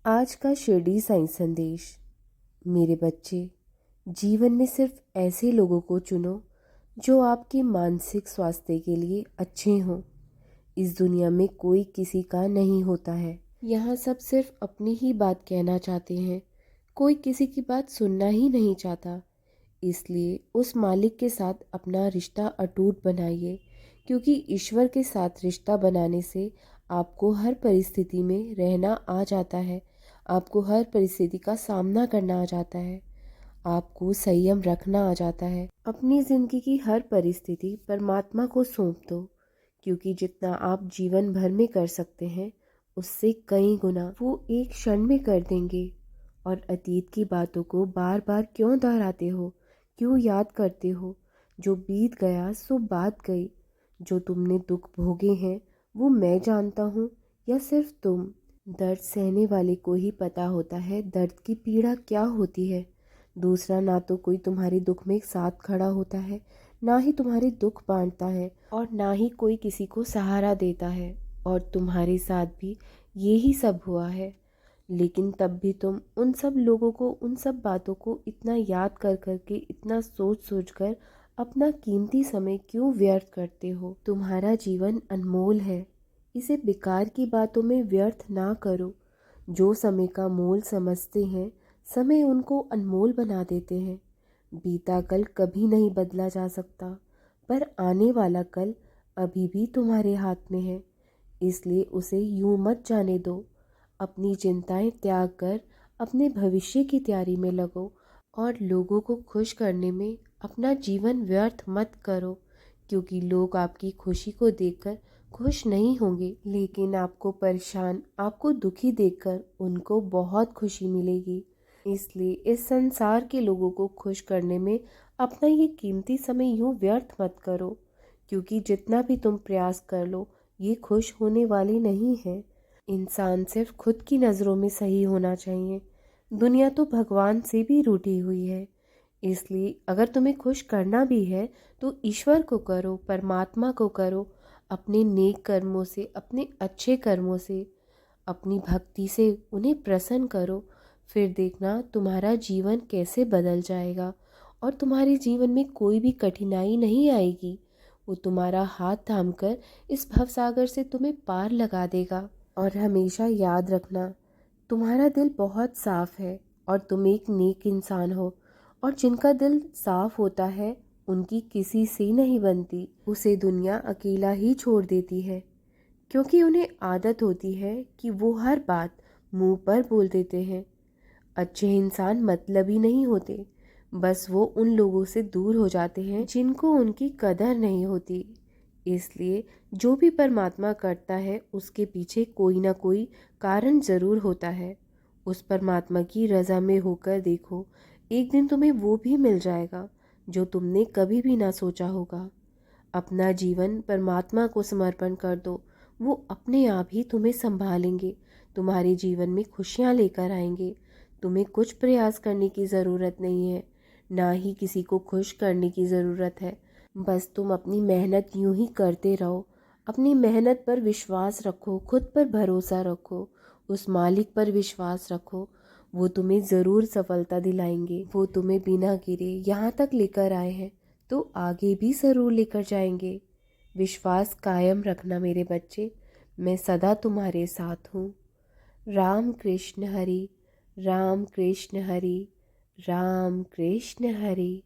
आज का शिरडी साई संदेश। मेरे बच्चे, जीवन में सिर्फ ऐसे लोगों को चुनो जो आपके मानसिक स्वास्थ्य के लिए अच्छे हों। इस दुनिया में कोई किसी का नहीं होता है। यहाँ सब सिर्फ अपनी ही बात कहना चाहते हैं, कोई किसी की बात सुनना ही नहीं चाहता। इसलिए उस मालिक के साथ अपना रिश्ता अटूट बनाइए, क्योंकि ईश्वर के साथ रिश्ता बनाने से आपको हर परिस्थिति में रहना आ जाता है। आपको हर परिस्थिति का सामना करना आ जाता है। आपको संयम रखना आ जाता है। अपनी ज़िंदगी की हर परिस्थिति परमात्मा को सौंप दो, क्योंकि जितना आप जीवन भर में कर सकते हैं उससे कई गुना वो एक क्षण में कर देंगे। और अतीत की बातों को बार बार क्यों दोहराते हो, क्यों याद करते हो? जो बीत गया सो बात गई। जो तुमने दुख भोगे हैं वो मैं जानता हूँ या सिर्फ तुम? दर्द सहने वाले को ही पता होता है दर्द की पीड़ा क्या होती है। दूसरा ना तो कोई तुम्हारे दुख में साथ खड़ा होता है, ना ही तुम्हारे दुख बांटता है, और ना ही कोई किसी को सहारा देता है। और तुम्हारे साथ भी यही सब हुआ है। लेकिन तब भी तुम उन सब लोगों को, उन सब बातों को इतना याद कर करके, इतना सोच सोच कर अपना कीमती समय क्यों व्यर्थ करते हो? तुम्हारा जीवन अनमोल है, इसे बेकार की बातों में व्यर्थ ना करो। जो समय का मोल समझते हैं, समय उनको अनमोल बना देते हैं। बीता कल कभी नहीं बदला जा सकता, पर आने वाला कल अभी भी तुम्हारे हाथ में है। इसलिए उसे यूं मत जाने दो। अपनी चिंताएं त्याग कर अपने भविष्य की तैयारी में लगो, और लोगों को खुश करने में अपना जीवन व्यर्थ मत करो, क्योंकि लोग आपकी खुशी को देखकर खुश नहीं होंगे, लेकिन आपको परेशान, आपको दुखी देखकर उनको बहुत खुशी मिलेगी। इसलिए इस संसार के लोगों को खुश करने में अपना ये कीमती समय यूं व्यर्थ मत करो, क्योंकि जितना भी तुम प्रयास कर लो ये खुश होने वाले नहीं है। इंसान सिर्फ खुद की नज़रों में सही होना चाहिए। दुनिया तो भगवान से भी रूठी हुई है। इसलिए अगर तुम्हें खुश करना भी है तो ईश्वर को करो, परमात्मा को करो। अपने नेक कर्मों से, अपने अच्छे कर्मों से, अपनी भक्ति से उन्हें प्रसन्न करो। फिर देखना तुम्हारा जीवन कैसे बदल जाएगा, और तुम्हारे जीवन में कोई भी कठिनाई नहीं आएगी। वो तुम्हारा हाथ थामकर इस भवसागर से तुम्हें पार लगा देगा। और हमेशा याद रखना, तुम्हारा दिल बहुत साफ है और तुम एक नेक इंसान हो। और जिनका दिल साफ होता है उनकी किसी से नहीं बनती। उसे दुनिया अकेला ही छोड़ देती है, क्योंकि उन्हें आदत होती है कि वो हर बात मुंह पर बोल देते हैं। अच्छे इंसान मतलबी नहीं होते, बस वो उन लोगों से दूर हो जाते हैं जिनको उनकी कदर नहीं होती। इसलिए जो भी परमात्मा करता है उसके पीछे कोई ना कोई कारण ज़रूर होता है। उस परमात्मा की रज़ा में होकर देखो, एक दिन तुम्हें वो भी मिल जाएगा जो तुमने कभी भी ना सोचा होगा। अपना जीवन परमात्मा को समर्पण कर दो, वो अपने आप ही तुम्हें संभालेंगे, तुम्हारे जीवन में खुशियाँ लेकर आएंगे। तुम्हें कुछ प्रयास करने की ज़रूरत नहीं है, ना ही किसी को खुश करने की ज़रूरत है। बस तुम अपनी मेहनत यूं ही करते रहो। अपनी मेहनत पर विश्वास रखो, खुद पर भरोसा रखो, उस मालिक पर विश्वास रखो। वो तुम्हें ज़रूर सफलता दिलाएंगे। वो तुम्हें बिना गिरे यहाँ तक लेकर आए हैं तो आगे भी ज़रूर लेकर जाएंगे। विश्वास कायम रखना मेरे बच्चे, मैं सदा तुम्हारे साथ हूँ। राम कृष्ण हरि, राम कृष्ण हरि, राम कृष्ण हरि।